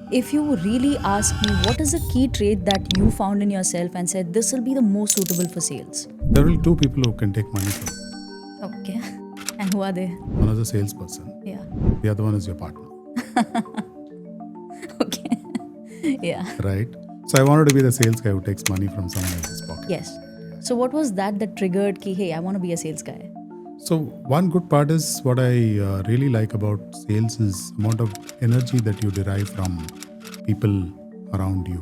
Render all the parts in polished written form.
If you really ask me, what is a key trait that you found in yourself and said this will be the most suitable for sales? There are only two people who can take money from you. Okay. And who are they? One is a salesperson, Yeah. the other one is your partner, Okay. Yeah. right? So I wanted to be the sales guy who takes money from someone else's pocket. Yes. So what was that triggered ki, hey, I want to be a sales guy? So one good part is what I really like about sales is amount of energy that you derive from people around you,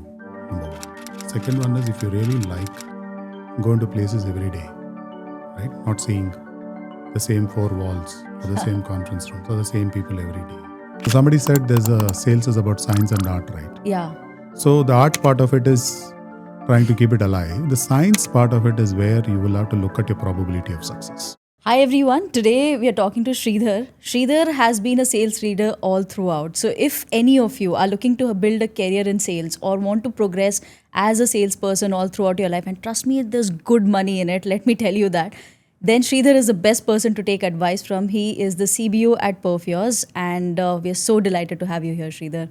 number one. Second one is if you really like going to places every day, right? Not seeing the same four walls or the same conference rooms or the same people every day. So somebody said there's a sales is about science and art, right? Yeah. So the art part of it is trying to keep it alive. The science part of it is where you will have to look at your probability of success. Hi everyone. Today we are talking to Sridhar. Sridhar has been a sales leader all throughout. So if any of you are looking to build a career in sales or want to progress as a salesperson all throughout your life, and trust me, there's good money in it, let me tell you that, then Sridhar is the best person to take advice from. He is the CBO at Perfios, and we are so delighted to have you here, Sridhar.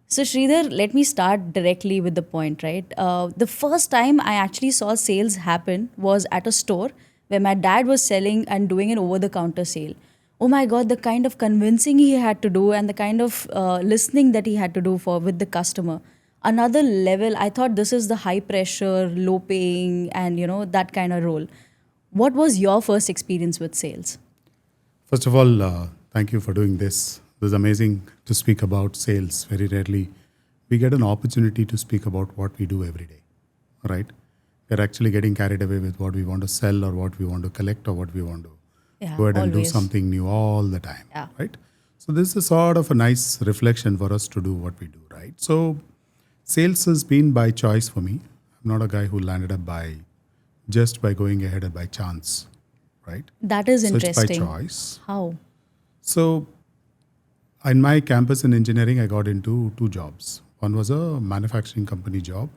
So, Sridhar, let me start directly with the point, right? The first time I actually saw sales happen was at a store where my dad was selling and doing an over the counter sale. Oh my God, the kind of convincing he had to do and the kind of listening that he had to do for with the customer. Another level, I thought this is the high pressure, low paying, and that kind of role. What was your first experience with sales? First of all, thank you for doing this. This is amazing to speak about sales. Very rarely we get an opportunity to speak about what we do every day, right? We're actually getting carried away with what we want to sell or what we want to collect or what we want to Yeah, go ahead and do always. something new all the time, Yeah. right? So this is sort of a nice reflection for us to do what we do, right? So sales has been by choice for me. I'm not a guy who landed up by just by going ahead and by chance, right? That is So it's by interesting. choice. How? So in my campus in engineering, I got into two jobs. One was a manufacturing company job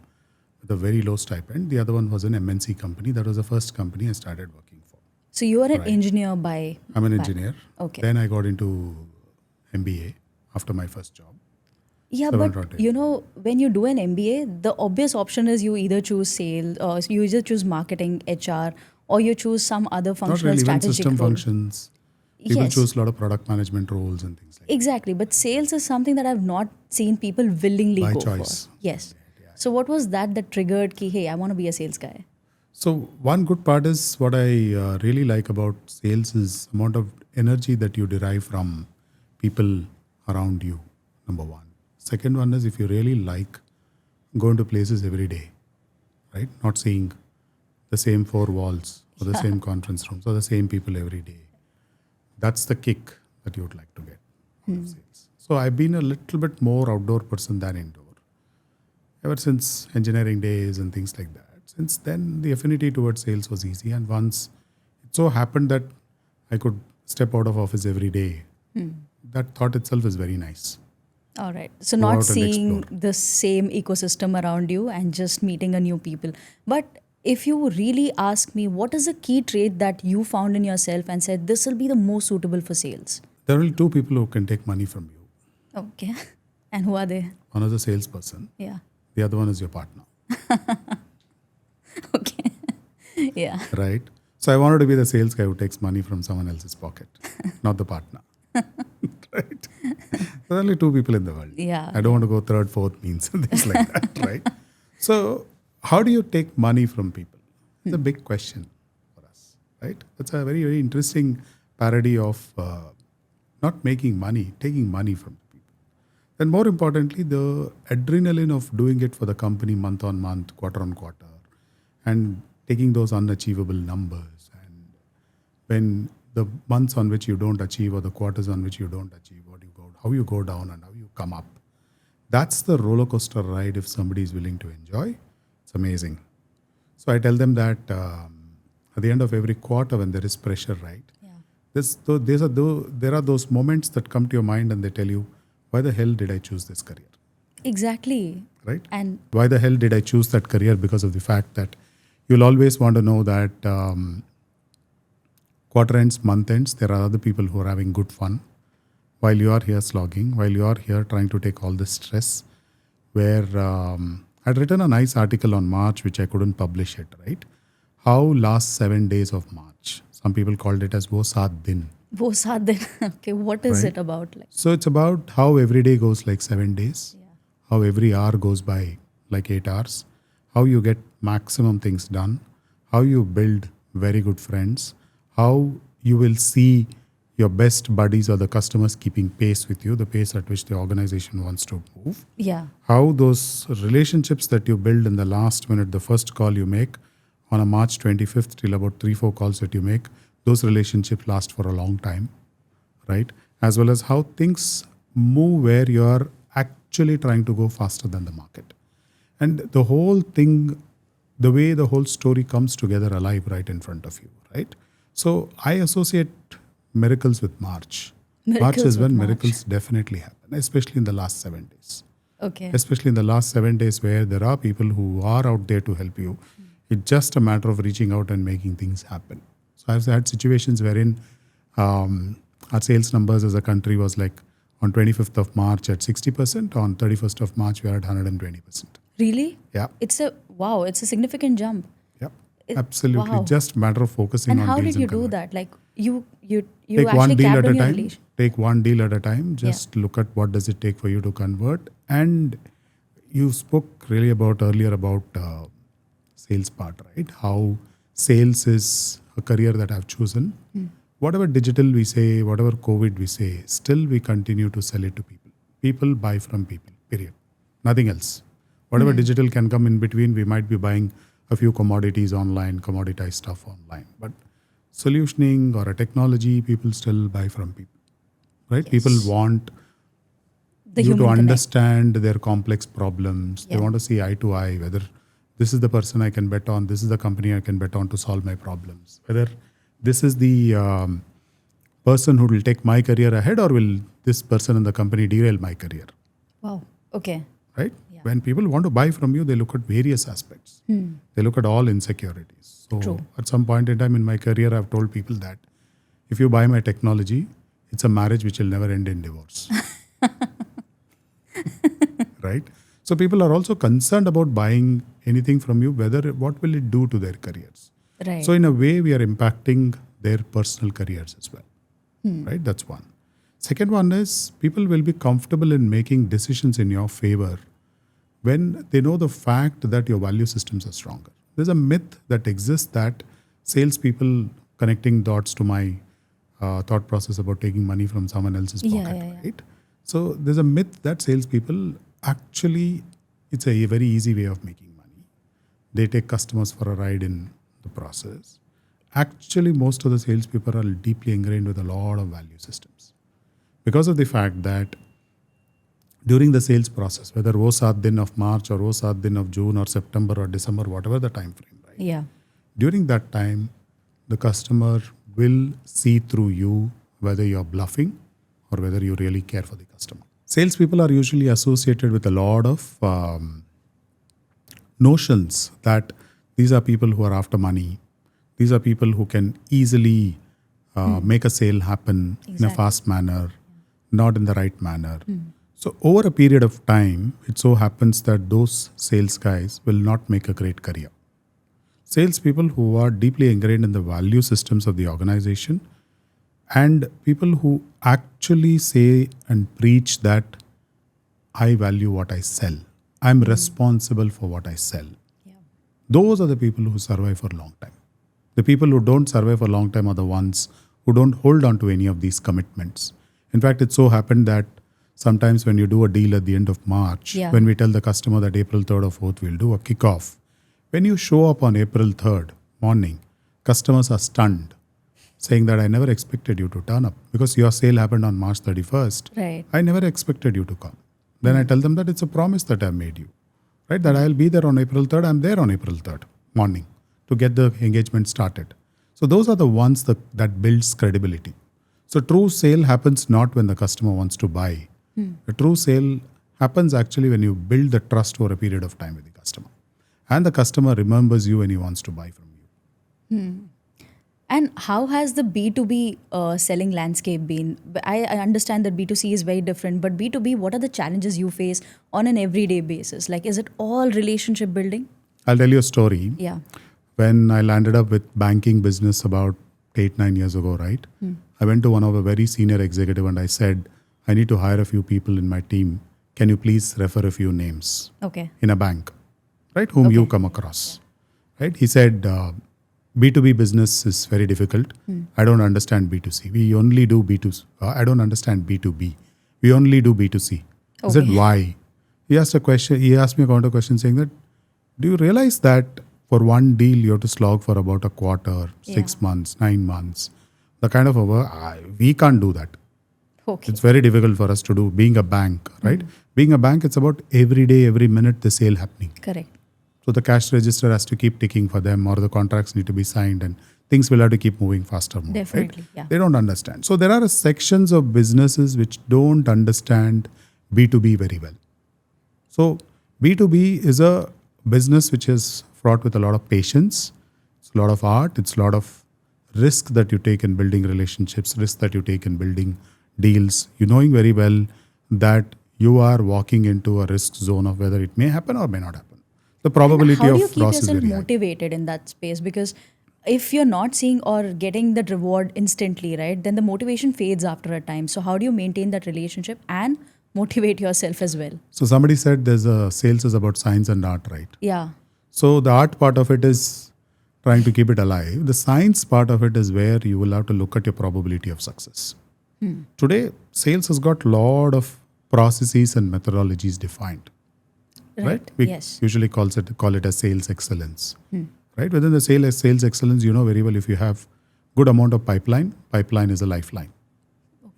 with a very low stipend. The other one was an MNC company. That was the first company I started working for. So you are an Right. engineer by I'm an back- engineer. Okay. Then I got into MBA after my first job. Yeah, Seven but rotate. when you do an MBA, the obvious option is you either choose sales, or you either choose marketing, HR, or you choose some other Not functional really, even strategic system role. functions. People Yes, choose a lot of product management roles and things like exactly. But sales is something that I've not seen people willingly By go choice. for. Yes. So what was that triggered ki, hey, I want to be a sales guy? So one good part is what I really like about sales is amount of energy that you derive from people around you, number one. Second one is if you really like going to places every day, right? Not seeing the same four walls or the same conference rooms or the same people every day. That's the kick that you would like to get out of sales. So I've been a little bit more outdoor person than indoor ever since engineering days and things like that. Since then, the affinity towards sales was easy. And once it so happened that I could step out of office every day, that thought itself is very nice. All right. So Go not out and seeing explore. the same ecosystem around you and just meeting a new people. But if you really ask me, what is a key trait that you found in yourself and said this will be the most suitable for sales? There are only two people who can take money from you. Okay. And who are they? One is a salesperson, Yeah. the other one is your partner, Okay. Yeah. right? So I wanted to be the sales guy who takes money from someone else's pocket, not the partner, right? There are only two people in the world. Yeah. I don't want to go third, fourth means and things like that, right? So, how do you take money from people? It's a big question for us, right? That's a very, very interesting parody of not making money, taking money from people. And more importantly, the adrenaline of doing it for the company month on month, quarter on quarter, and taking those unachievable numbers. And when the months on which you don't achieve or the quarters on which you don't achieve, how you go down and how you come up. That's the roller coaster ride if somebody is willing to enjoy. It's amazing. So I tell them that at the end of every quarter when there is pressure, right? Yeah. There are those moments that come to your mind and they tell you, why the hell did I choose this career? Exactly. Right? And Why the hell did I choose that career? Because of the fact that you'll always want to know that quarter ends, month ends, there are other people who are having good fun. while you are here slogging, while you are here trying to take all this stress, where I'd written a nice article on March, which I couldn't publish it, right? How last 7 days of March, some people called it as wo saat din, वो 7 दिन. Okay, what is right? it about? Like, So it's about how every day goes like 7 days, yeah. how every hour goes by like 8 hours, how you get maximum things done, how you build very good friends, how you will see your best buddies or the customers keeping pace with you, the pace at which the organization wants to move, Yeah. how those relationships that you build in the last minute, the first call you make on a March 25th till about 3-4 calls that you make, those relationships last for a long time, right? As well as how things move where you are actually trying to go faster than the market. And the whole thing, the way the whole story comes together alive right in front of you, right? So I associate miracles with March. March is when miracles definitely happen, especially in the last 7 days. Okay. Especially in the last 7 days where there are people who are out there to help you. It's just a matter of reaching out and making things happen. So I've had situations wherein our sales numbers as a country was like on 25th of March at 60%, on 31st of March we are at 120%. Really? Yeah. It's a significant jump. Yep. Absolutely. Wow. Just a matter of focusing And on how deals did you and do converting. that? Like you Take one actually deal capped at on a your time. relation. Take one deal at a time. Just look at what does it take for you to convert. And you spoke really about earlier about sales part, right? How sales is a career that I've chosen. Whatever digital we say, whatever COVID we say, still we continue to sell it to people. People buy from people, period. Nothing else. Whatever digital can come in between, we might be buying a few commodities online, commoditized stuff online. But solutioning or a technology, people still buy from people, right? Yes. People want The you to human connect. understand their complex problems. They Yeah. want to see eye to eye, whether this is the person I can bet on, this is the company I can bet on to solve my problems. Whether this is the person who will take my career ahead or will this person in the company derail my career, Wow. Okay. right? Yeah. When people want to buy from you, they look at various aspects. They look at all insecurities. So True. at some point in time in my career, I've told people that if you buy my technology, it's a marriage which will never end in divorce. Right? So people are also concerned about buying anything from you, whether what will it do to their careers. Right. So in a way, we are impacting their personal careers as well. Right? That's one. Second one is people will be comfortable in making decisions in your favor when they know the fact that your value systems are stronger. There's a myth that exists that salespeople connecting dots to my thought process about taking money from someone else's pocket, Yeah. right? So there's a myth that salespeople actually, it's a very easy way of making money. They take customers for a ride in the process. Actually, most of the salespeople are deeply ingrained with a lot of value systems because of the fact that during the sales process, whether wo saat din of March or wo saat din of June or September or December, whatever the time frame, right? Yeah. During that time, the customer will see through you whether you're bluffing or whether you really care for the customer. Salespeople are usually associated with a lot of notions that these are people who are after money. These are people who can easily make a sale happen in a Exactly. fast manner, not in the right manner. So over a period of time, it so happens that those sales guys will not make a great career. Salespeople who are deeply ingrained in the value systems of the organization and people who actually say and preach that I value what I sell. I'm responsible for what I sell. Yeah. Those are the people who survive for a long time. The people who don't survive for a long time are the ones who don't hold on to any of these commitments. In fact, it so happened that sometimes when you do a deal at the end of March, Yeah. when we tell the customer that April 3rd or 4th we'll do a kickoff, when you show up on April 3rd morning, customers are stunned, saying that I never expected you to turn up because your sale happened on March 31st. Right. I never expected you to come. Then I tell them that it's a promise that I've made you, right? That I'll be there on April 3rd. I'm there on April 3rd morning to get the engagement started. So those are the ones that builds credibility. So true sale happens not when the customer wants to buy. A true sale happens actually when you build the trust over a period of time with the customer. And the customer remembers you when he wants to buy from you. And how has the B2B selling landscape been? I understand that B2C is very different, but B2B, what are the challenges you face on an everyday basis? Like, is it all relationship building? I'll tell you a story. Yeah. When I landed up with banking business about 8-9 years ago, right? I went to one of a very senior executive and I said, I need to hire a few people in my team. Can you please refer a few names Okay. in a bank, right? Whom you come across, right? He said, B2B business is very difficult. I don't understand B2C. We only do B2C. I don't understand B2B. We only do B2C. I said, Okay. why? He asked a question. He asked me a counter question saying that, do you realize that for one deal you have to slog for about a quarter, 6 months, 9 months? The kind of a work, we can't do that. Okay. It's very difficult for us to do being a bank, right? Being a bank, it's about every day, every minute the sale happening. Correct. So the cash register has to keep ticking for them, or the contracts need to be signed, and things will have to keep moving faster. More, Definitely, right? yeah. They don't understand. So there are sections of businesses which don't understand B2B very well. So B2B is a business which is fraught with a lot of patience, it's a lot of art, it's a lot of risk that you take in building relationships, risk that you take in building deals. You knowing very well that you are walking into a risk zone of whether it may happen or may not happen. The probability How do you of keep loss is yourself very high. motivated in that space? Because if you're not seeing or getting that reward instantly, right, then the motivation fades after a time. So how do you maintain that relationship and motivate yourself as well? So somebody said there's a sales is about science and art, right? Yeah. So the art part of it is trying to keep it alive. The science part of it is where you will have to look at your probability of success. Today, sales has got a lot of processes and methodologies defined. Right? We Yes. usually call it as sales excellence. Right? Within the sales excellence, you know very well if you have good amount of pipeline is a lifeline.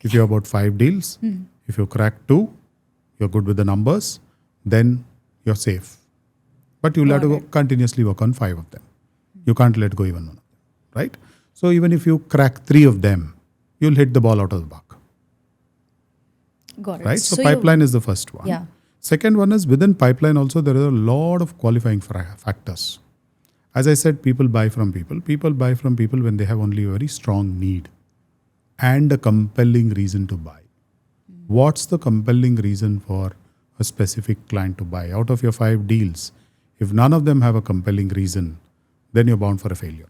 If you have about 5 deals, if you crack 2, you're good with the numbers, then you're safe. But you'll have to continuously work on 5 of them. You can't let go even one of them. Right? So even if you crack 3 of them, you'll hit the ball out of the park. Got it. Right? So pipeline is the first one. Yeah. Second one is within pipeline also there are a lot of qualifying factors. As I said, people buy from people. People buy from people when they have only a very strong need and a compelling reason to buy. What's the compelling reason for a specific client to buy? Out of your 5 deals, if none of them have a compelling reason, then you're bound for a failure.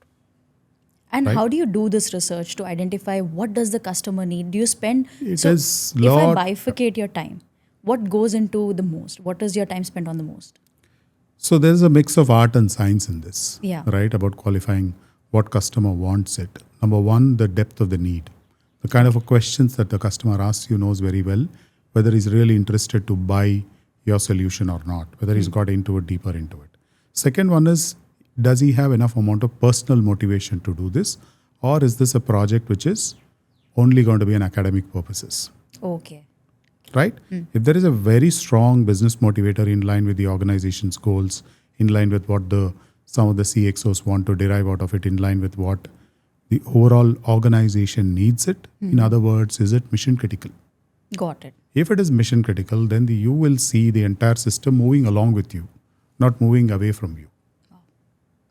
And Right. how do you do this research to identify what does the customer need? Do you spend It so is if I lot- bifurcate your time, what goes into the most? What is your time spent on the most? So there's a mix of art and science in this, Yeah. right? About qualifying what customer wants it. Number one, the depth of the need. The kind of questions that the customer asks you knows very well whether he's really interested to buy your solution or not, whether he's got into it, deeper into it. Second one is, does he have enough amount of personal motivation to do this? Or is this a project which is only going to be an academic purposes? Okay. Right? If there is a very strong business motivator in line with the organization's goals, in line with what some of the CXOs want to derive out of it, in line with what the overall organization needs it. In other words, is it mission critical? Got it. If it is mission critical, then you will see the entire system moving along with you, not moving away from you.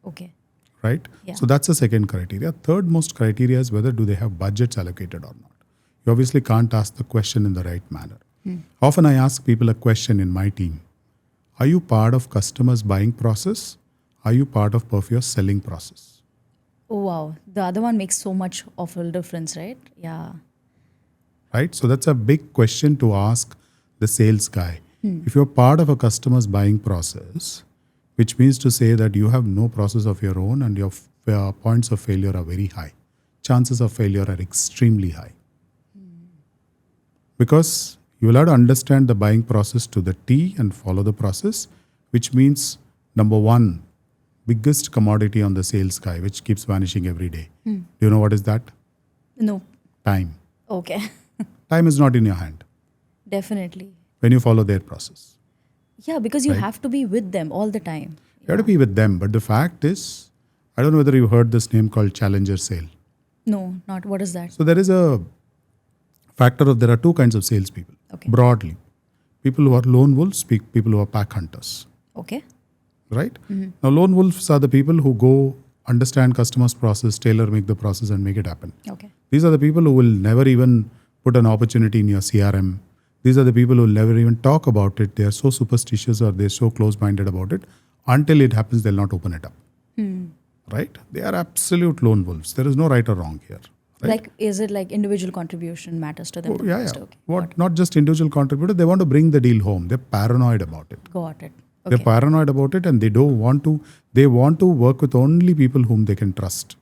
Okay. Right? Yeah. So that's the second criteria. Third most criteria is whether do they have budgets allocated or not. You obviously can't ask the question in the right manner. Often I ask people a question in my team. Are you part of customers' buying process? Are you part of Perfios' selling process? Oh, wow. The other one makes so much of a difference, right? Yeah. Right? So that's a big question to ask the sales guy. If you're part of a customer's buying process, which means to say that you have no process of your own and your points of failure are very high. Chances of failure are extremely high. Because you will have to understand the buying process to the T and follow the process, which means number one, biggest commodity on the sales guy, which keeps vanishing every day. Do you know what is that? No. Time. Okay. Time is not in your hand Definitely. when you follow their process. Yeah, because you Right. have to be with them all the time. You have to be with them. But the fact is, I don't know whether you heard this name called challenger sale. No, not. What is that? So there is a factor of there are 2 kinds of salespeople. Okay. Broadly, people who are lone wolves, people who are pack hunters. Okay. Right? Now, lone wolves are the people who go understand customers' process, tailor make the process, and make it happen. Okay. These are the people who will never even put an opportunity in your CRM. These are the people who will never even talk about it. They are so superstitious or they're so close-minded about it. Until it happens, they'll not open it up. Right? They are absolute lone wolves. There is no right or wrong here. Right? Like, is it like individual contribution matters to them? Oh, the yeah, most? yeah. Okay. What? Not just individual contributor. They want to bring the deal home. They're paranoid about it. Got it. They're Okay. paranoid about it, and they don't want to. They want to work with only people whom they can trust.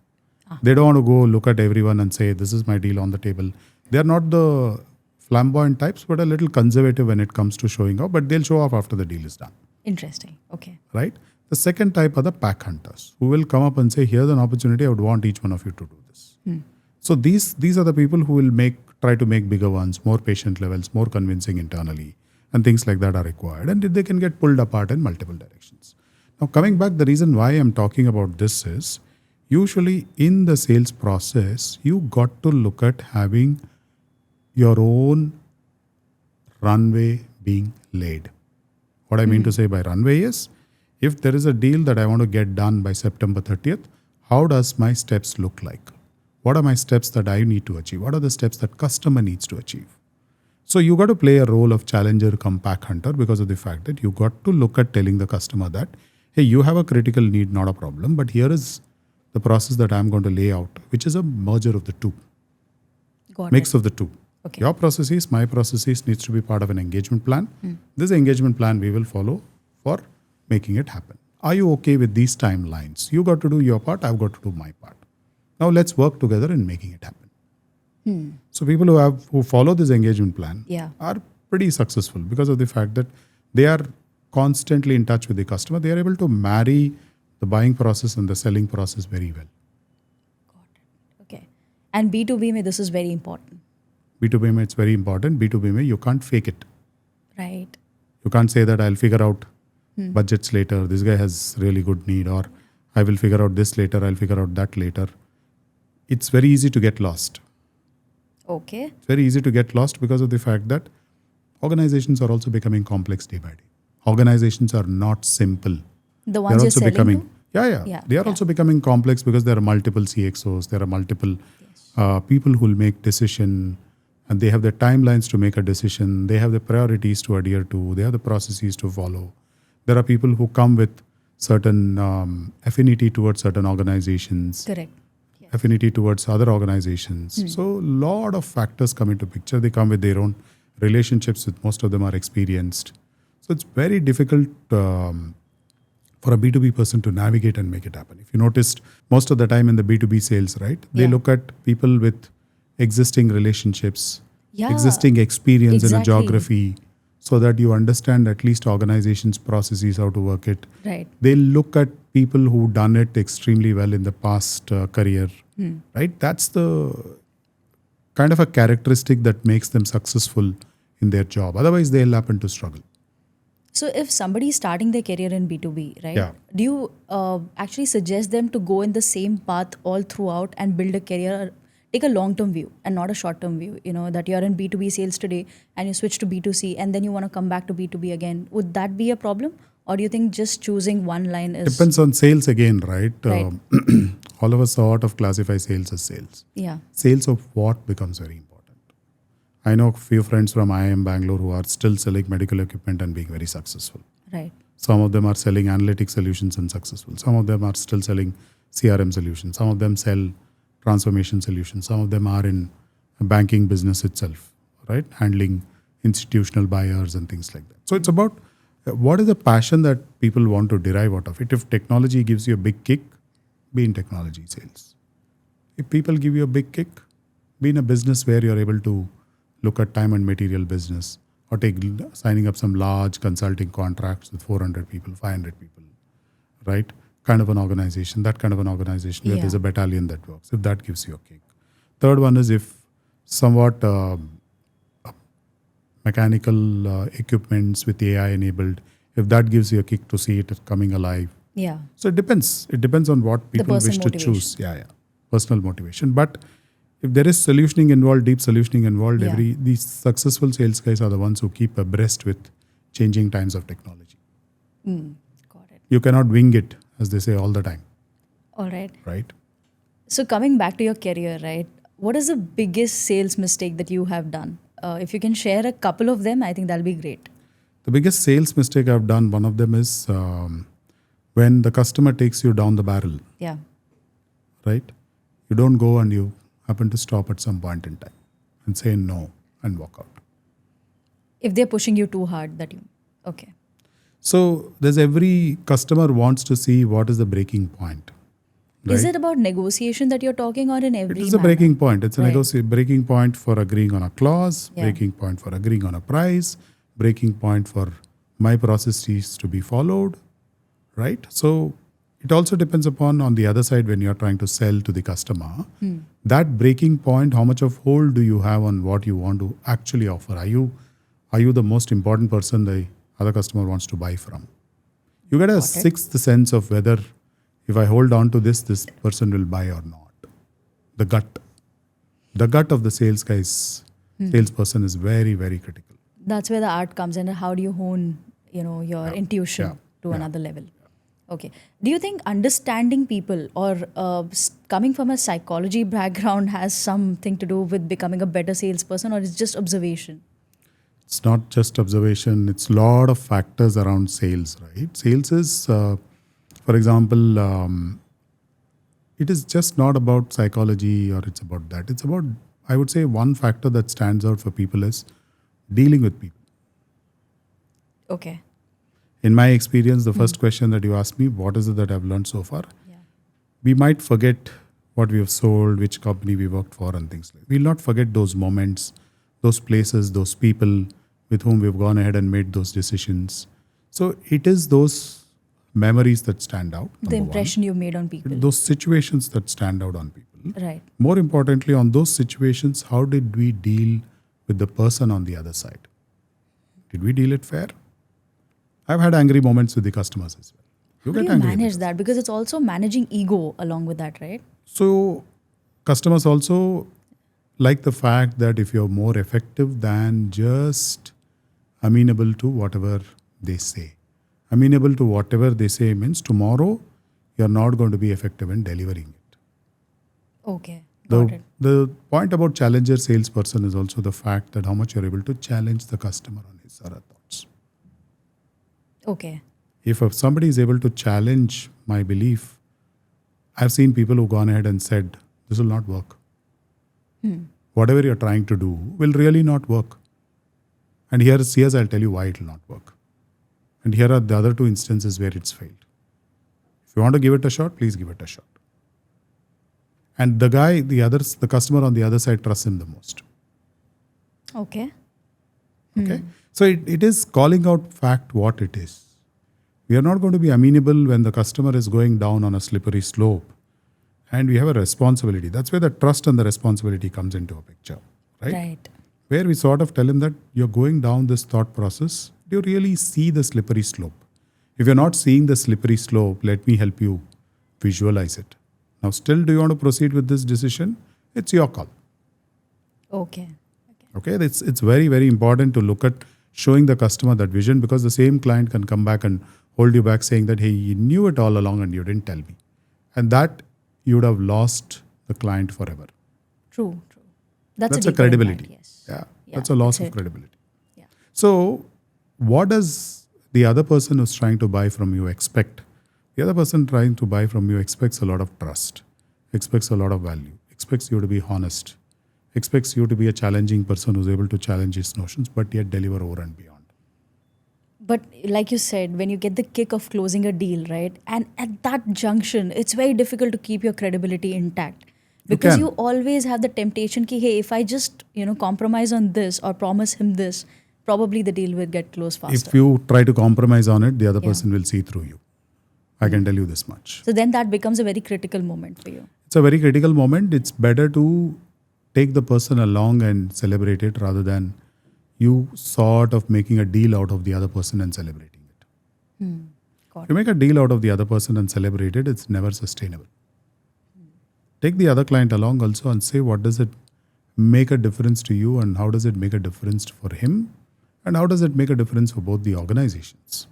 They don't want to go look at everyone and say, "This is my deal on the table." They are not the flamboyant types, but a little conservative when it comes to showing off. But they'll show off after the deal is done. Interesting. Okay. Right? The second type are the pack hunters who will come up and say, "Here's an opportunity. I would want each one of you to do this." So these are the people who will try to make bigger ones, more patient levels, more convincing internally, and things like that are required. And they can get pulled apart in multiple directions. Now, coming back, the reason why I'm talking about this is usually in the sales process, you got to look at having your own runway being laid. What I mean to say by runway is, if there is a deal that I want to get done by September 30th, how does my steps look like? What are my steps that I need to achieve? What are the steps that customer needs to achieve? So you got to play a role of challenger come pack hunter because of the fact that you got to look at telling the customer that, hey, you have a critical need, not a problem, but here is the process that I'm going to lay out, which is a merger of the two, Got mix it. of the two. Okay. Your processes, my processes needs to be part of an engagement plan. This engagement plan we will follow for making it happen. Are you okay with these timelines? You got to do your part, I've got to do my part. Now let's work together in making it happen. So people who follow this engagement plan Yeah. are pretty successful because of the fact that they are constantly in touch with the customer. They are able to marry the buying process and the selling process very well. Okay. And B2B, mein, this is very important. B2B, it's very important. B2B, you can't fake it. Right. You can't say that I'll figure out budgets later. This guy has really good need, or I will figure out this later. I'll figure out that later. It's very easy to get lost. Okay. It's very easy to get lost because of the fact that organizations are also becoming complex day by day. Organizations are not simple. The They're ones you're also selling becoming, to? yeah. They are also becoming complex because there are multiple CXOs. There are multiple people who will make decision, and they have the timelines to make a decision. They have the priorities to adhere to. They have the processes to follow. There are people who come with certain affinity towards certain organizations. Correct. Affinity towards other organizations. So a lot of factors come into picture. They come with their own relationships with most of them are experienced. So it's very difficult for a B2B person to navigate and make it happen. If you noticed, most of the time in the B2B sales, right, they look at people with existing relationships, existing experience in a geography, so that you understand at least organizations' processes, how to work it. Right. They look at people who done it extremely well in the past career, right? That's the kind of a characteristic that makes them successful in their job. Otherwise, they'll happen to struggle. So if somebody is starting their career in B2B, right, Yeah. do you actually suggest them to go in the same path all throughout and build a career, take a long-term view and not a short-term view, that you're in B2B sales today and you switch to B2C and then you want to come back to B2B again. Would that be a problem? Or do you think just choosing one line is... Depends on sales again, right? Right. All of us sort of classify sales as sales. Yeah. Sales of what becomes very important. I know a few friends from IIM Bangalore who are still selling medical equipment and being very successful. Right. Some of them are selling analytic solutions and successful. Some of them are still selling CRM solutions. Some of them sell transformation solutions. Some of them are in a banking business itself, right? Handling institutional buyers and things like that. So it's about what is the passion that people want to derive out of it. If technology gives you a big kick, be in technology sales. If people give you a big kick, be in a business where you're able to look at time and material business, or take signing up some large consulting contracts with 400 people, 500 people, right? Kind of an organization, that kind of an organization where there's a battalion that works, if that gives you a kick. Third one is if somewhat mechanical equipments with AI enabled, if that gives you a kick to see it coming alive. Yeah. So it depends. It depends on what people wish to motivation. choose. Yeah. Personal motivation. But if there is solutioning involved, deep solutioning involved, these successful sales guys are the ones who keep abreast with changing times of technology. Got it. You cannot wing it, as they say all the time. All right. right? So coming back to your career, right? What is the biggest sales mistake that you have done? If you can share a couple of them, I think that'll be great. The biggest sales mistake I've done, one of them is when the customer takes you down the barrel, Yeah. right? You don't go and you happen to stop at some point in time and say no and walk out. If they're pushing you too hard, that you. Okay. So there's every customer wants to see what is the breaking point. Right? Is it about negotiation that you're talking, or in every It is a manner? breaking point. It's a Right. breaking point for agreeing on a clause, Yeah. breaking point for agreeing on a price, breaking point for my process is to be followed, right? So it also depends upon on the other side when you're trying to sell to the customer, that breaking point, how much of hold do you have on what you want to actually offer? Are you the most important person the other customer wants to buy from? You get a Got it. sixth sense of whether if I hold on to this person will buy or not. The gut of the salesperson is very, very critical. That's where the art comes in. And how do you hone, your intuition Yeah. to Yeah. another level? Okay. Do you think understanding people or coming from a psychology background has something to do with becoming a better salesperson, or is just observation? It's not just observation. It's a lot of factors around sales, right? Sales is, for example, it is just not about psychology or it's about that. It's about, I would say, one factor that stands out for people is dealing with people. Okay. In my experience, the first question that you asked me, what is it that I've learned so far? Yeah. We might forget what we have sold, which company we worked for, and things like that. We'll not forget those moments, those places, those people with whom we've gone ahead and made those decisions. So it is those memories that stand out. The number one. impression you made on people. Those situations that stand out on people. Right. More importantly, on those situations, how did we deal with the person on the other side? Did we deal it fair? I've had angry moments with the customers as well. How do you angry with manage the that? Because it's also managing ego along with that, right? So customers also like the fact that if you're more effective than just amenable to whatever they say. Amenable to whatever they say means tomorrow you're not going to be effective in delivering it. Okay. Got it. The point about challenger salesperson is also the fact that how much you're able to challenge the customer on his or her thoughts. Okay. If somebody is able to challenge my belief, I've seen people who've gone ahead and said, this will not work. Whatever you're trying to do will really not work. And here's I'll tell you why it will not work. And here are the other two instances where it's failed. If you want to give it a shot, please give it a shot. And the customer on the other side trusts him the most. Okay. Okay. So it is calling out fact what it is. We are not going to be amenable when the customer is going down on a slippery slope. And we have a responsibility. That's where the trust and the responsibility comes into a picture. Right? Where we sort of tell him that you're going down this thought process. Do you really see the slippery slope? If you're not seeing the slippery slope, let me help you visualize it. Now, still, do you want to proceed with this decision? It's your call. Okay. Okay, it's very, very important to look at showing the customer that vision, because the same client can come back and hold you back saying that, hey, you knew it all along and you didn't tell me. And that you would have lost the client forever. True. That's a deeper credibility. impact, yes. Yeah, that's a loss of credibility. Yeah. So what does the other person who's trying to buy from you expect? The other person trying to buy from you expects a lot of trust, expects a lot of value, expects you to be honest, expects you to be a challenging person who's able to challenge his notions, but yet deliver over and beyond. But like you said, when you get the kick of closing a deal, right? And at that junction, it's very difficult to keep your credibility intact. Because you always have the temptation ki, hey, if I just, compromise on this or promise him this, probably the deal will get closed faster. If you try to compromise on it, the other person will see through you. I can tell you this much. So then that becomes a very critical moment for you. It's a very critical moment. It's better to take the person along and celebrate it rather than you sort of making a deal out of the other person and celebrating it. Got If you make a deal out of the other person and celebrate it, it's never sustainable. Take the other client along also and say, what does it make a difference to you and how does it make a difference for him and how does it make a difference for both the organizations?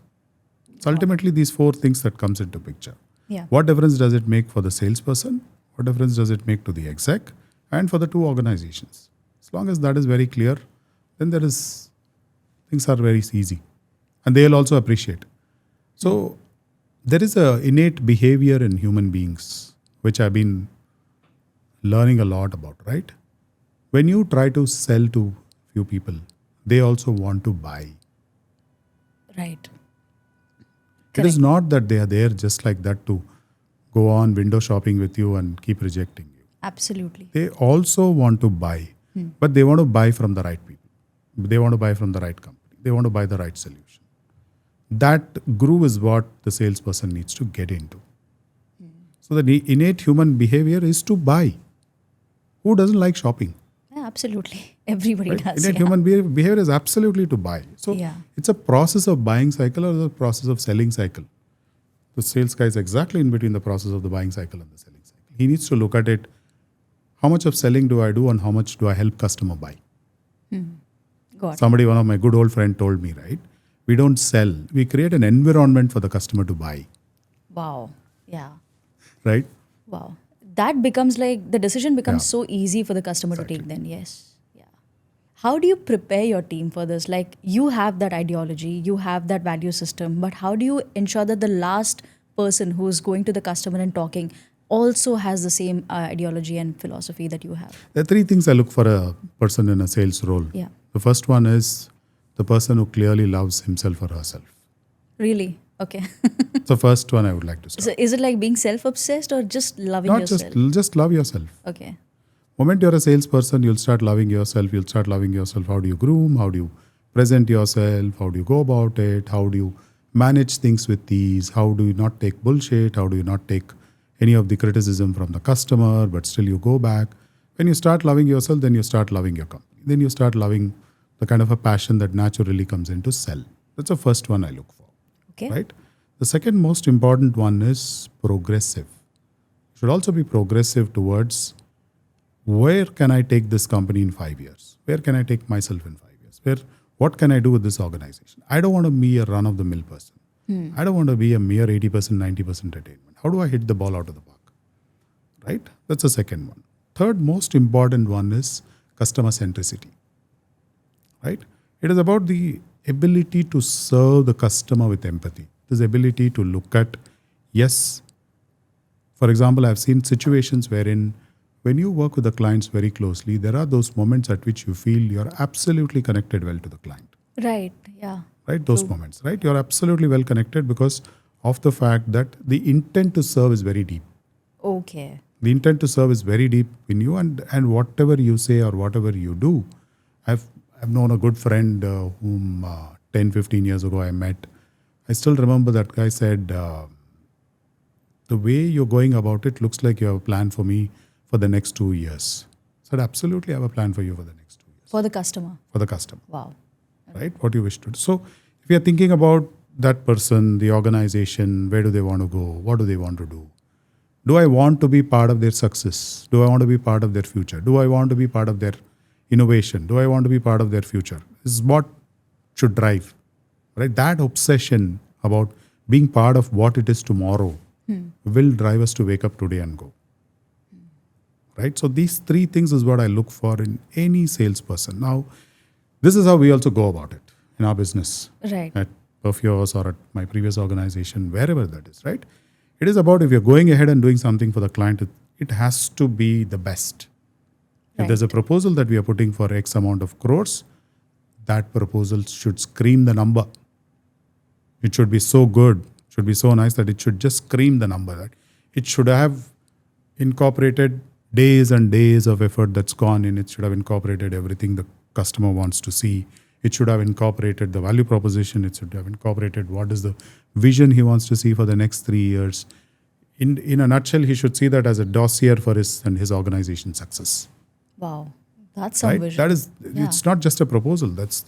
It's ultimately these four things that comes into picture. Yeah. What difference does it make for the salesperson? What difference does it make to the exec and for the two organizations? As long as that is very clear, then things are very easy, and they'll also appreciate. So there is a innate behavior in human beings which I've been learning a lot about. Right? When you try to sell to few people, they also want to buy. Right. It is not that they are there just like that to go on window shopping with you and keep rejecting you. Absolutely. They also want to buy, but they want to buy from the right people. They want to buy from the right company. They want to buy the right solution. That groove is what the salesperson needs to get into. So the innate human behavior is to buy. Who doesn't like shopping? Yeah, absolutely. Everybody Right? does. Innate Yeah. human behavior is absolutely to buy. So Yeah. it's a process of buying cycle or the process of selling cycle. The sales guy is exactly in between the process of the buying cycle and the selling cycle. He needs to look at it. How much of selling do I do and how much do I help customer buy? Got it. Somebody, one of my good old friend told me, right? We don't sell. We create an environment for the customer to buy, Wow. Yeah. right? Wow. That becomes like the decision becomes Yeah. so easy for the customer to take then. Yes. Yeah. How do you prepare your team for this? Like you have that ideology, you have that value system, but how do you ensure that the last person who is going to the customer and talking also has the same ideology and philosophy that you have? There are three things I look for a person in a sales role. Yeah. The first one is the person who clearly loves himself or herself. Really? Okay. It's the first one I would like to start. So is it like being self-obsessed or just loving Not yourself? just love yourself. Okay. Moment you're a salesperson, you'll start loving yourself. You'll start loving yourself. How do you groom? How do you present yourself? How do you go about it? How do you manage things with ease? How do you not take bullshit? How do you not take any of the criticism from the customer, but still you go back? When you start loving yourself, then you start loving your company. Then you start loving the kind of a passion that naturally comes into sell. That's the first one I look for. Okay. Right? The second most important one is progressive. Should also be progressive towards where can I take this company in 5 years? Where can I take myself in 5 years? What can I do with this organization? I don't want to be a run-of-the-mill person. I don't want to be a mere 80%, 90% attainment. How do I hit the ball out of the park? Right? That's the second one. Third most important one is customer centricity. Right? It is about the ability to serve the customer with empathy. This ability to look at, yes, for example, I've seen situations wherein when you work with the clients very closely, there are those moments at which you feel you're absolutely connected well to the client. Right. Yeah. Right? Those moments, right? You're absolutely well connected because of the fact that the intent to serve is very deep. Okay. The intent to serve is very deep in you, and whatever you say or whatever you do. I've known a good friend whom 10, 15 years ago I met. I still remember that guy said, the way you're going about it looks like you have a plan for me for the next 2 years. I said, absolutely, I have a plan for you for the next 2 years. For the customer. For the customer. Wow. Right? What you wish to do. So if you're thinking about that person, the organization, where do they want to go? What do they want to do? Do I want to be part of their success? Do I want to be part of their future? Do I want to be part of their innovation? Do I want to be part of their future? This is what should drive. Right? That obsession about being part of what it is tomorrow will drive us to wake up today and go. Right? So these three things is what I look for in any salesperson. Now, this is how we also go about it in our business. Right. At Perfios or at my previous organization, wherever that is, right? It is about if you're going ahead and doing something for the client, it has to be the best. If there's a proposal that we are putting for X amount of crores, that proposal should scream the number. It should be so good, should be so nice that it should just scream the number. Right? It should have incorporated days and days of effort that's gone in. It should have incorporated everything the customer wants to see. It should have incorporated the value proposition. It should have incorporated what is the vision he wants to see for the next 3 years. In a nutshell, he should see that as a dossier for his and his organization's success. Wow. That's some Right? vision. That is, it's not just a proposal. That's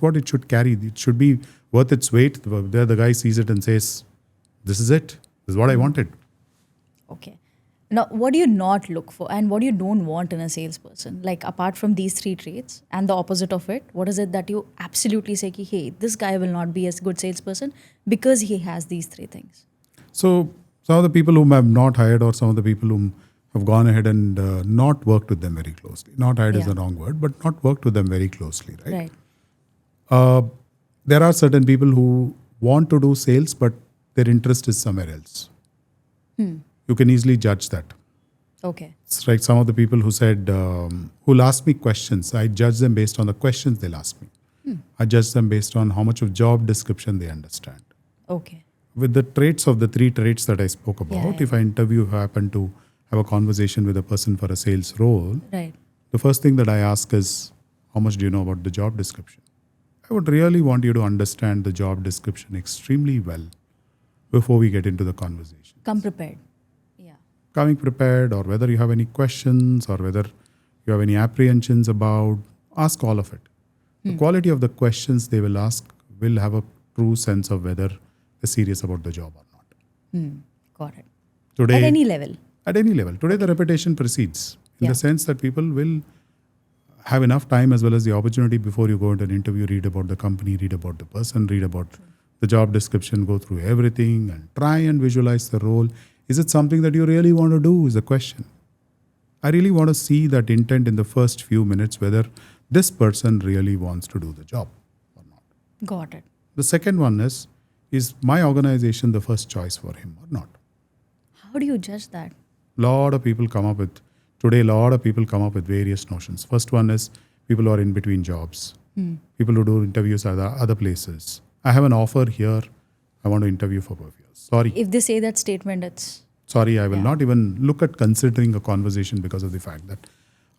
what it should carry. It should be worth its weight. There the guy sees it and says, "This is it. This is what I wanted." Okay. Now, what do you not look for and what do you don't want in a salesperson? Like, apart from these three traits and the opposite of it, what is it that you absolutely say, hey, this guy will not be a good salesperson because he has these three things? So Some of the people whom I have not hired, or some of the people whom have gone ahead and not worked with them very closely. Not hired is Yeah. the wrong word, but not worked with them very closely, right? Right. There are certain people who want to do sales, but their interest is somewhere else. You can easily judge that. Okay. It's like some of the people who said, who'll ask me questions. I judge them based on the questions they'll ask me. I judge them based on how much of job description they understand. Okay. With the traits of the 3 traits that I spoke about, Yeah. if I happen to have a conversation with a person for a sales role, Right. the first thing that I ask is, how much do you know about the job description? I would really want you to understand the job description extremely well before we get into the conversation. Come prepared. Yeah. Coming prepared, or whether you have any questions, or whether you have any apprehensions about, ask all of it. The quality of the questions they will ask will have a true sense of whether they're serious about the job or not. Got it. Today, At any level. At any level. Today, the reputation precedes in Yeah. the sense that people will have enough time as well as the opportunity before you go into an interview, read about the company, read about the person, read about the job description, go through everything and try and visualize the role. Is it something that you really want to do is the question. I really want to see that intent in the first few minutes, whether this person really wants to do the job or not. Got it. The second one is my organization the first choice for him or not? How do you judge that? Lot of people come up with various notions. First one is people who are in between jobs, people who do interviews at other places. I have an offer here, I want to interview for Perfios. If they say that statement, it's Sorry, I will not even look at considering a conversation because of the fact that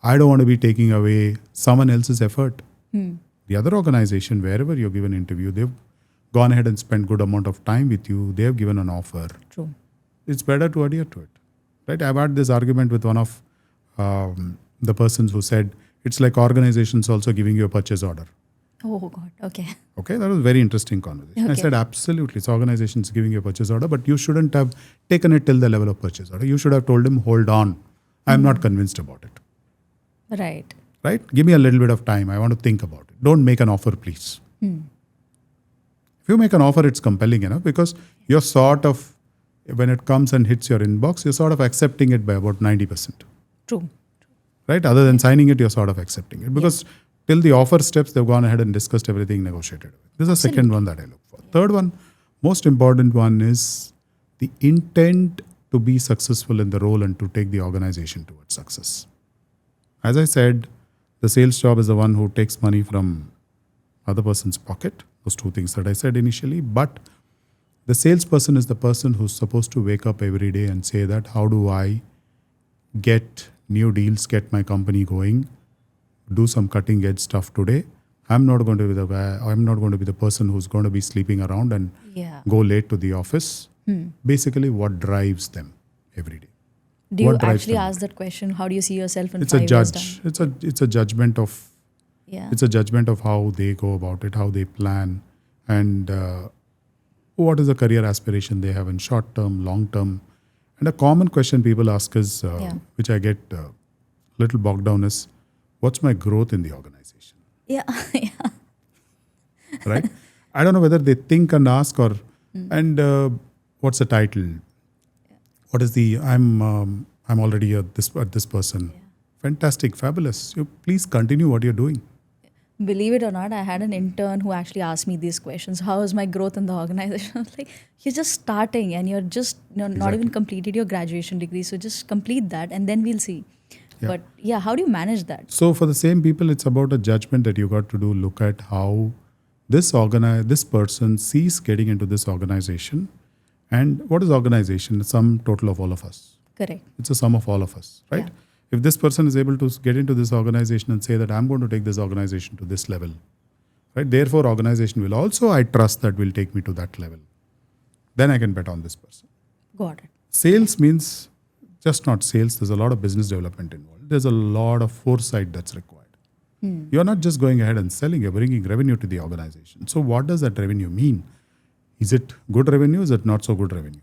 I don't want to be taking away someone else's effort. The other organization, wherever you're given an interview, they've gone ahead and spent good amount of time with you. They have given an offer. true. It's better to adhere to it. Right? I've had this argument with one of the persons who said, it's like organizations also giving you a purchase order. Oh God. Okay. Okay, that was a very interesting conversation. I Okay. said, absolutely, it's organizations giving you a purchase order, but you shouldn't have taken it till the level of purchase order. You should have told him, hold on, I'm not convinced about it. Right. Right? Give me a little bit of time. I want to think about it. Don't make an offer, please. If you make an offer, it's compelling enough because you're sort of, when it comes and hits your inbox, you're sort of accepting it by about 90%. True. Right? Other than signing it, you're sort of accepting it because till the offer steps, they've gone ahead and discussed everything, negotiated. This is the second one that I look for. Third one, most important one is the intent to be successful in the role and to take the organization towards success. As I said, the sales job is the one who takes money from other person's pocket. Those 2 things that I said initially. But the salesperson is the person who's supposed to wake up every day and say that, how do I get new deals, get my company going, do some cutting edge stuff today. I'm not going to be the guy, I'm not going to be the person who's going to be sleeping around and Yeah. go late to the office. Basically, what drives them every day? Do you What drives actually them? ask that question? How do you see yourself in It's a 5 years judge. time? It's a judgment of Yeah. it's a judgment of how they go about it, how they plan, and what is the career aspiration they have in short term, long term. And a common question people ask is, which I get a little bogged down, is, what's my growth in the organization? Yeah. Yeah. Right? I don't know whether they think and ask or, and what's the title? What is the, I'm already at this person. Fantastic, fabulous. You please continue what you're doing. Believe it or not, I had an intern who actually asked me these questions. How is my growth in the organization? I was like, you're just starting and you're just not Exactly. even completed your graduation degree. So just complete that and then we'll see. Yeah. But yeah, how do you manage that? So for the same people, it's about a judgment that you got to do. Look at how this person sees getting into this organization. And what is organization? It's sum total of all of us. Correct. It's a sum of all of us, right? Yeah. If this person is able to get into this organization and say that I'm going to take this organization to this level, right? Therefore, organization will also, I trust that will take me to that level. Then I can bet on this person. Got it. Sales means just not sales. There's a lot of business development involved. There's a lot of foresight that's required. You're not just going ahead and selling, you're bringing revenue to the organization. So what does that revenue mean? Is it good revenue? Is it not so good revenue?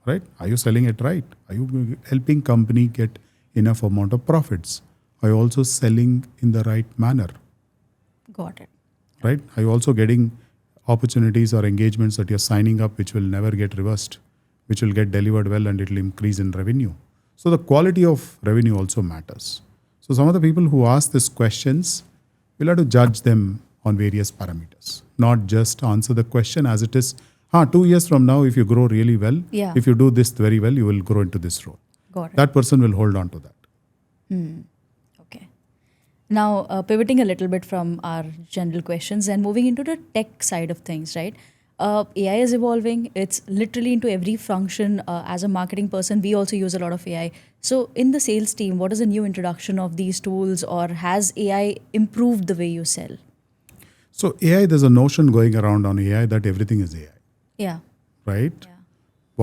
Right? Are you selling it right? Are you helping company get enough amount of profits? Are you also selling in the right manner? Got it. Right? Are you also getting opportunities or engagements that you're signing up which will never get reversed? which will get delivered well and it will increase in revenue. So the quality of revenue also matters. So some of the people who ask these questions, we'll have to judge them on various parameters, not just answer the question as it is. 2 years from now, if you grow really well, Yeah. if you do this very well, you will grow into this role. Got it. That person will hold on to that. Okay. Now, pivoting a little bit from our general questions and moving into the tech side of things, right? AI is evolving. It's literally into every function. As a marketing person, we also use a lot of AI. So, in the sales team, what is the new introduction of these tools, or has AI improved the way you sell? So AI, there's a notion going around on AI that everything is AI, Yeah. right? Yeah.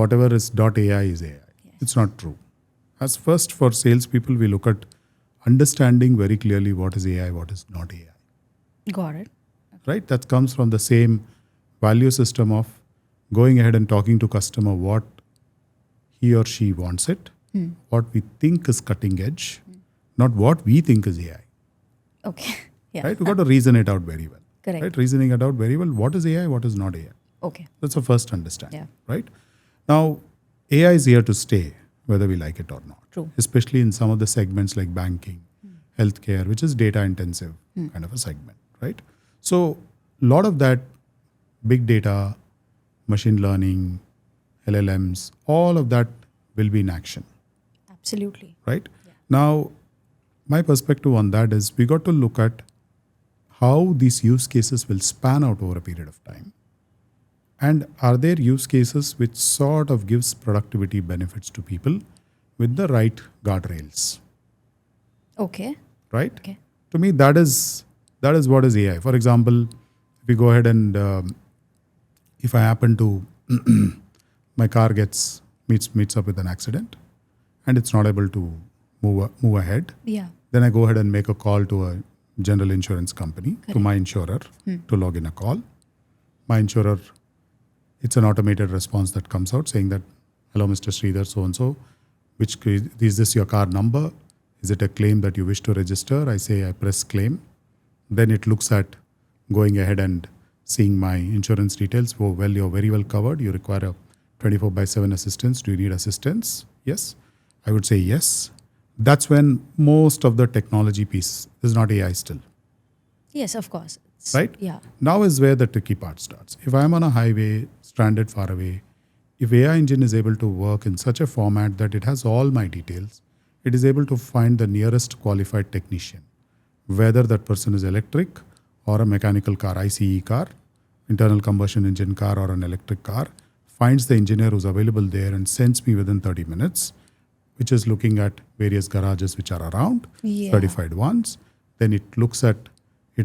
Whatever is .ai is AI. It's not true. As first for salespeople, we look at understanding very clearly what is AI, what is not AI, Got it. right? That comes from the same value system of going ahead and talking to customer what he or she wants it, what we think is cutting edge, not what we think is AI, Okay. Yeah. right? We've got to reason it out very well, Correct. right? Reasoning it out very well. What is AI, what is not AI? Okay. That's the first understanding, Yeah. right? Now, AI is here to stay, whether we like it or not. True. Especially in some of the segments like banking, healthcare, which is data intensive kind of a segment, right? So, a lot of that big data, machine learning, LLMs, all of that will be in action, Absolutely. right? Now, my perspective on that is we got to look at how these use cases will span out over a period of time. And are there use cases which sort of gives productivity benefits to people with the right guardrails, Okay. right? Okay. To me, that is what is AI. For example, if we go ahead and if I happen to my car meets up with an accident and it's not able to move ahead, Yeah. then I go ahead and make a call to a general insurance company, to my insurer, to log in a call. My insurer, it's an automated response that comes out saying that, hello, Mr. Sridhar, so-and-so, is this your car number? Is it a claim that you wish to register? I say, I press claim. Then it looks at going ahead and seeing my insurance details. Oh, well, you're very well covered. You require a 24/7 assistance. Do you need assistance? Yes. I would say yes. That's when most of the technology piece is not AI still, Yes, of course. right? Yeah. Now is where the tricky part starts. If I'm on a highway, stranded far away, if AI engine is able to work in such a format that it has all my details, it is able to find the nearest qualified technician, whether that person is electric or a mechanical car, ICE car, internal combustion engine car or an electric car, finds the engineer who's available there and sends me within 30 minutes, which is looking at various garages which are around, Yeah. certified ones. Then it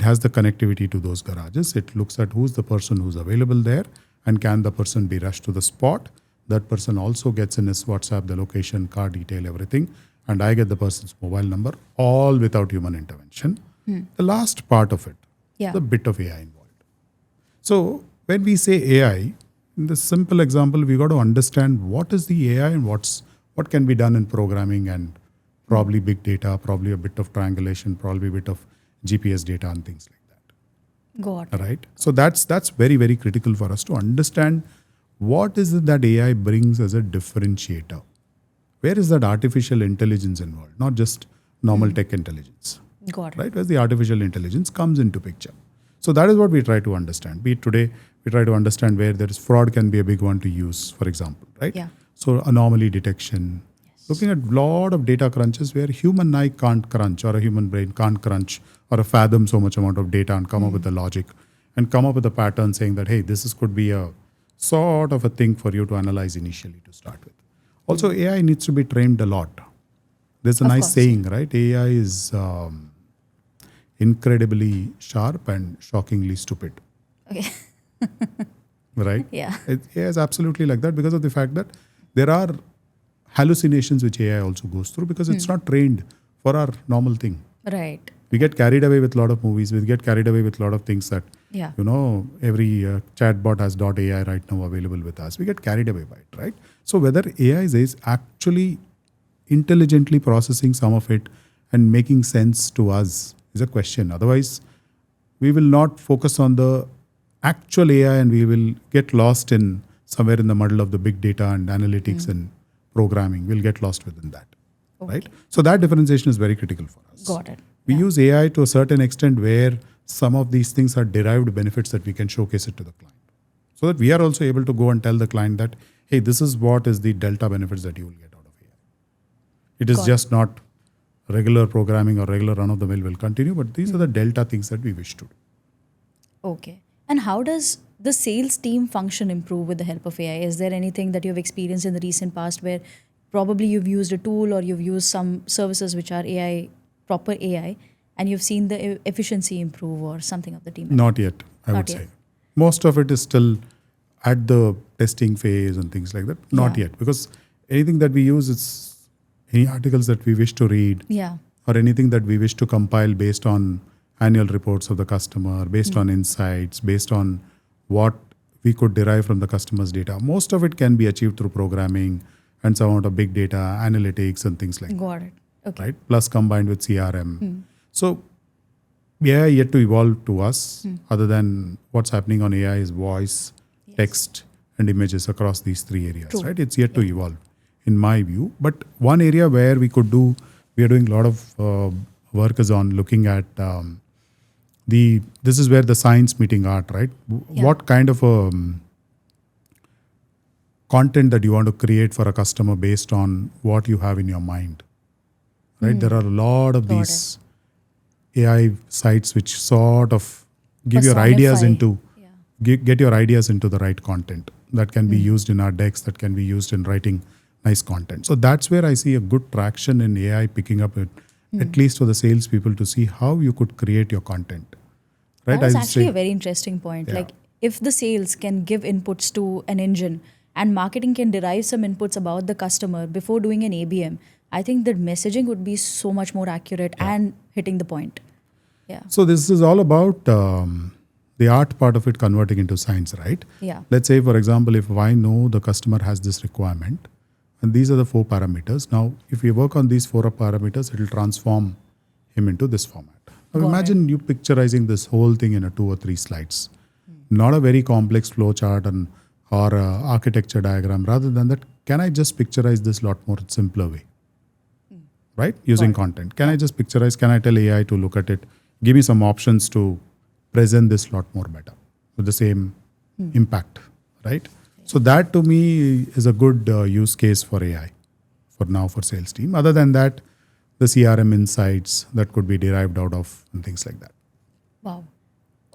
has the connectivity to those garages. It looks at who's the person who's available there and can the person be rushed to the spot. That person also gets in his WhatsApp the location, car detail, everything. And I get the person's mobile number, all without human intervention. The last part of it, Yeah. the bit of AI involved. So when we say AI, in this simple example, we got to understand what is the AI and what can be done in programming and probably big data, probably a bit of triangulation, probably a bit of GPS data and things like that. Got it. Right? So that's very, very critical for us to understand what is it that AI brings as a differentiator. Where is that artificial intelligence involved? Not just normal tech intelligence, Got it. right? Where the artificial intelligence comes into picture. So that is what we try to understand. Be it today, we try to understand where there is fraud can be a big one to use, for example, right? Yeah. So anomaly detection, looking at a lot of data crunches where human eye can't crunch or a human brain can't crunch or fathom so much amount of data and come up with the logic and come up with a pattern saying that, hey, could be a sort of a thing for you to analyze initially to start with. Also, AI needs to be trained a lot. There's a Of nice course. saying, right? AI is incredibly sharp and shockingly stupid, Okay. right? Yeah. AI is absolutely like that because of the fact that there are hallucinations which AI also goes through because it's not trained for our normal thing. Right. We get carried away with a lot of movies. We get carried away with a lot of things that, Yeah. every chatbot has .ai right now available with us. We get carried away by it, right? So whether AI is actually intelligently processing some of it and making sense to us is a question. Otherwise, we will not focus on the actual AI and we will get lost in somewhere in the middle of the big data and analytics and programming. We'll get lost within that, right? So that differentiation is very critical for us. Got it. We use AI to a certain extent where some of these things are derived benefits that we can showcase it to the client. So that we are also able to go and tell the client that, hey, this is what is the delta benefits that you will get out of AI. It is just not regular programming or regular run-of-the-mill will continue, but these are the delta things that we wish to do. Okay. And how does the sales team function improve with the help of AI? Is there anything that you've experienced in the recent past where probably you've used a tool or you've used some services which are AI, proper AI, and you've seen the efficiency improve or something of the team? Not yet, I would say. Most of it is still at the testing phase and things like that. Not yet, because anything that we use is any articles that we wish to read or anything that we wish to compile based on annual reports of the customer, based on insights, based on what we could derive from the customer's data. Most of it can be achieved through programming and some amount of big data, analytics and things like that. Got it. Okay. Right? Plus combined with CRM. So AI yet to evolve to us. Other than what's happening on AI is voice, text and images across these three areas. Right? It's yet to evolve in my view. But one area where we are doing a lot of work is on looking at this is where the science meeting art, right? What kind of content that you want to create for a customer based on what you have in your mind, right? There are a lot of these AI sites which sort of give your ideas into, get your ideas into the right content that can be used in our decks, that can be used in writing nice content. So that's where I see a good traction in AI picking up it, at least for the salespeople to see how you could create your content. Right? That's actually a very interesting point. Like if the sales can give inputs to an engine and marketing can derive some inputs about the customer before doing an ABM, I think the messaging would be so much more accurate and hitting the point. Yeah. So this is all about the art part of it converting into science, right? Yeah. Let's say, for example, if I know the customer has this requirement, and these are the 4 parameters. Now, if we work on these 4 parameters, it will transform him into this format. Now, imagine you picturizing this whole thing in a 2 or 3 slides. Not a very complex flow chart or architecture diagram. Rather than that, can I just picturize this a lot more simpler way? Right? Using content. Can I just picturize? Can I tell AI to look at it? Give me some options to present this a lot more better with the same impact, right? So that to me is a good use case for AI for sales team. Other than that, the CRM insights that could be derived out of and things like that. Wow.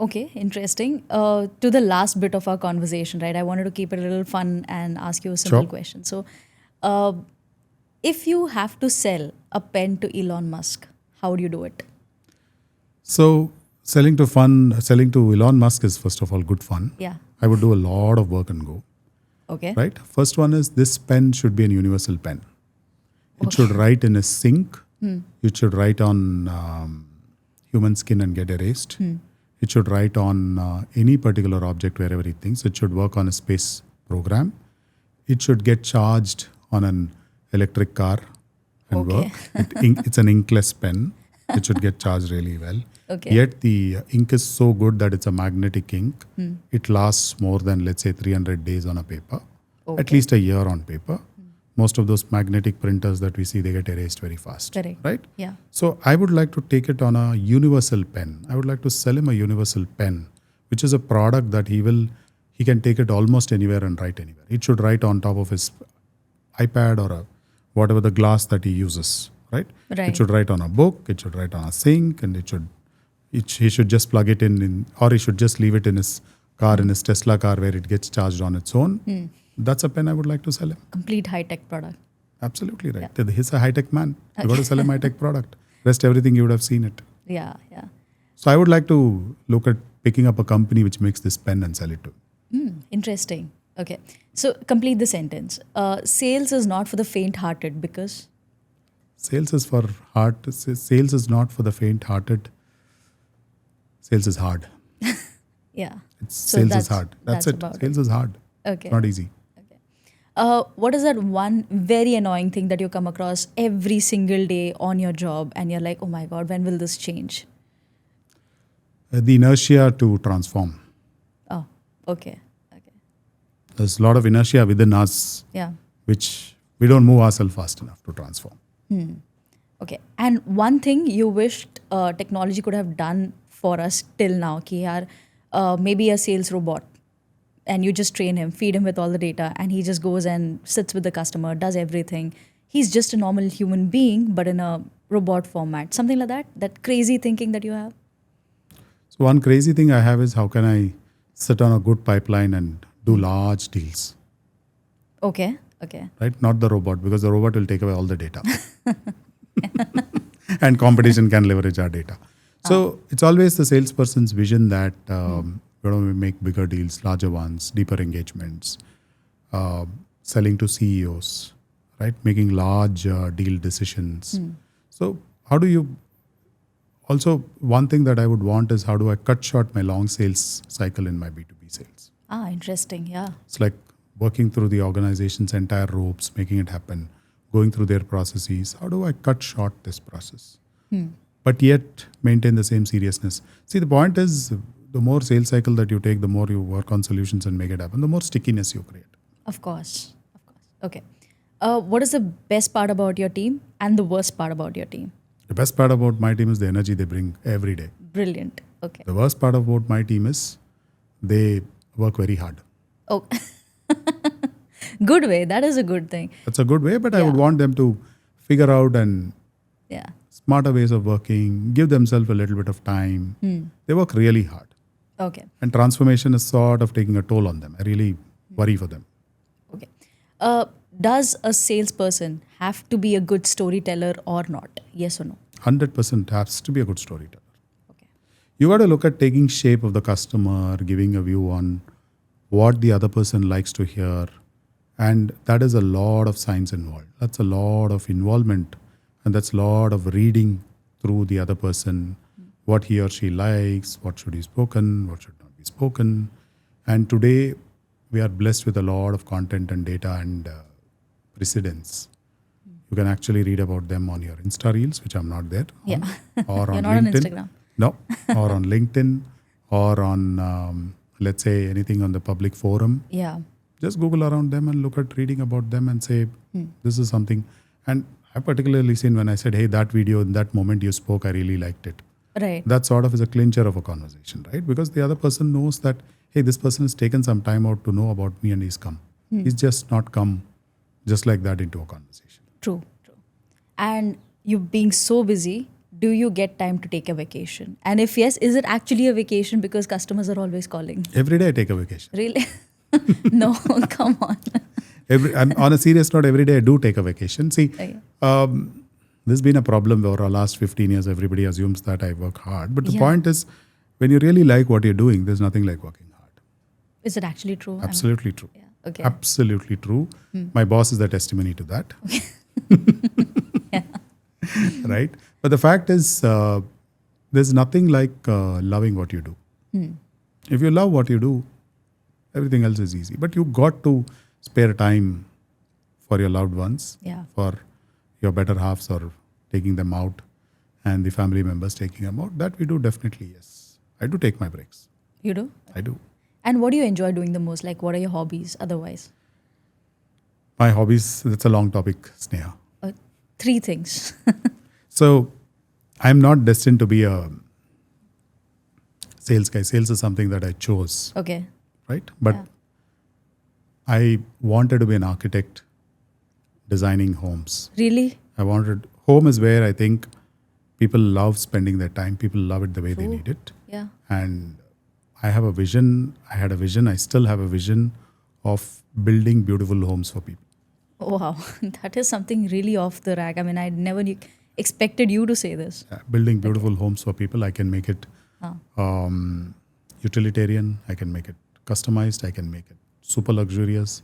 Okay, interesting. To the last bit of our conversation, right? I wanted to keep it a little fun and ask you a simple question. So, if you have to sell a pen to Elon Musk, how would you do it? So selling to Elon Musk is first of all good fun. Yeah. I would do a lot of work and go. Okay. Right? First one is this pen should be a universal pen. It should write in a sink. It should write on human skin and get erased. It should write on any particular object wherever it thinks. It should work on a space program. It should get charged on an electric car and work. It's an inkless pen. It should get charged really well. Yet the ink is so good that it's a magnetic ink. It lasts more than, let's say, 300 days on a paper. At least a year on paper. Most of those magnetic printers that we see, they get erased very fast. Correct. Right? Yeah. So I would like to take it on a universal pen. I would like to sell him a universal pen, which is a product that he can take it almost anywhere and write anywhere. It should write on top of his iPad or whatever the glass that he uses. Right? It should write on a book. It should write on a sink, and he should just plug it in, or he should just leave it in his car, in his Tesla car, where it gets charged on its own. That's a pen I would like to sell him. Complete high-tech product. Absolutely right. Yeah. He's a high-tech man. You got to sell him high-tech product. Rest everything you would have seen it. Yeah. So I would like to look at picking up a company which makes this pen and sell it to him. Interesting. Okay. So complete the sentence. Sales is not for the faint-hearted because? Sales is not for the faint-hearted. Sales is hard. Yeah. Sales is hard. That's it. Sales is hard. Okay. Not easy. Okay. What is that one very annoying thing that you come across every single day on your job and you're like, oh my God, when will this change? The inertia to transform. Oh, okay. There's a lot of inertia within us, Yeah. which we don't move ourselves fast enough to transform. Okay. And one thing you wished technology could have done for us till now, ki yaar, maybe a sales robot, and you just train him, feed him with all the data, and he just goes and sits with the customer, does everything. He's just a normal human being, but in a robot format. Something like that? That crazy thinking that you have? So one crazy thing I have is how can I sit on a good pipeline and do large deals, Okay. Okay. right? Not the robot, because the robot will take away all the data. And competition can leverage our data. So it's always the salesperson's vision that we make bigger deals, larger ones, deeper engagements, selling to CEOs, right? Making large deal decisions. So how do you also, one thing that I would want is how do I cut short my long sales cycle in my B2B sales? Interesting. Yeah. It's like working through the organization's entire ropes, making it happen, going through their processes. How do I cut short this process? But yet maintain the same seriousness. See, the point is the more sales cycle that you take, the more you work on solutions and make it happen, the more stickiness you create. Of course. Of course. Okay. What is the best part about your team and the worst part about your team? The best part about my team is the energy they bring every day. Brilliant. Okay. The worst part about my team is they work very hard. Oh, good way. That is a good thing. That's a good way, but I would want them to figure out and Yeah. smarter ways of working, give themselves a little bit of time. They work really hard. Okay. And transformation is sort of taking a toll on them. I really worry for them. Okay. Does a salesperson have to be a good storyteller or not? Yes or no? 100% has to be a good storyteller. Okay. You got to look at taking shape of the customer, giving a view on what the other person likes to hear. And that is a lot of science involved. That's a lot of involvement. And that's a lot of reading through the other person, what he or she likes, what should be spoken, what should not be spoken. And today, we are blessed with a lot of content and data and precedents. You can actually read about them on your Insta Reels, which I'm not there. Yeah. Or on You're not on LinkedIn. Instagram. No. Or on LinkedIn. Or on, let's say, anything on the public forum. Yeah. Just Google around them and look at reading about them and say, this is something. And I particularly seen when I said, hey, that video, in that moment you spoke, I really liked it. Right. That sort of is a clincher of a conversation, right? Because the other person knows that, hey, this person has taken some time out to know about me and he's come. He's just not come just like that into a conversation. True. True. And you being so busy, do you get time to take a vacation? And if yes, is it actually a vacation because customers are always calling? Every day I take a vacation. Really? No, come on. I'm on a serious note, every day I do take a vacation. See, Okay. There's been a problem over the last 15 years. Everybody assumes that I work hard. But the Yeah. point is, when you really like what you're doing, there's nothing like working hard. Is it actually true? Absolutely true. Yeah. Okay. Absolutely true. My boss is the testimony to that. Right? But the fact is, there's nothing like loving what you do. If you love what you do, everything else is easy. But you got to spare time for your loved ones, Yeah. for your better halves or taking them out and the family members taking them out. That we do definitely, yes. I do take my breaks. You do? I do. And what do you enjoy doing the most? Like, what are your hobbies otherwise? My hobbies, that's a long topic, Sneha. 3 things. So I'm not destined to be a sales guy. Sales is something that I chose, Okay. right? But Yeah. I wanted to be an architect designing homes. Really? Home is where I think people love spending their time. People love it the way they True. need it. Yeah. And I have a vision. I had a vision. I still have a vision of building beautiful homes for people. Oh, wow. That is something really off the rack. I mean, I never expected you to say this. Building beautiful homes for people. I can make it Ah. utilitarian. I can make it customized. I can make it super luxurious.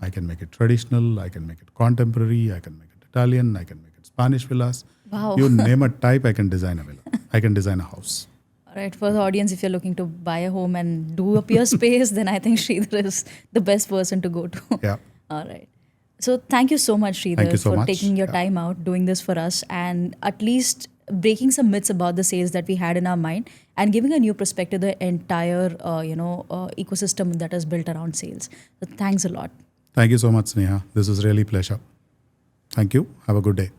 I can make it traditional. I can make it contemporary. I can make it Italian. I can make it Spanish villas. Wow. You name a type, I can design a villa. I can design a house. All right. For the audience, if you're looking to buy a home and do up your space, then I think Sridhar is the best person to go to. Yeah. All right. So thank you so much, Sridhar, Thank you so for much. taking your Yeah. time out, doing this for us, and at least breaking some myths about the sales that we had in our mind and giving a new perspective to the entire ecosystem that is built around sales. So thanks a lot. Thank you so much, Sneha. This was really pleasure. Thank you. Have a good day.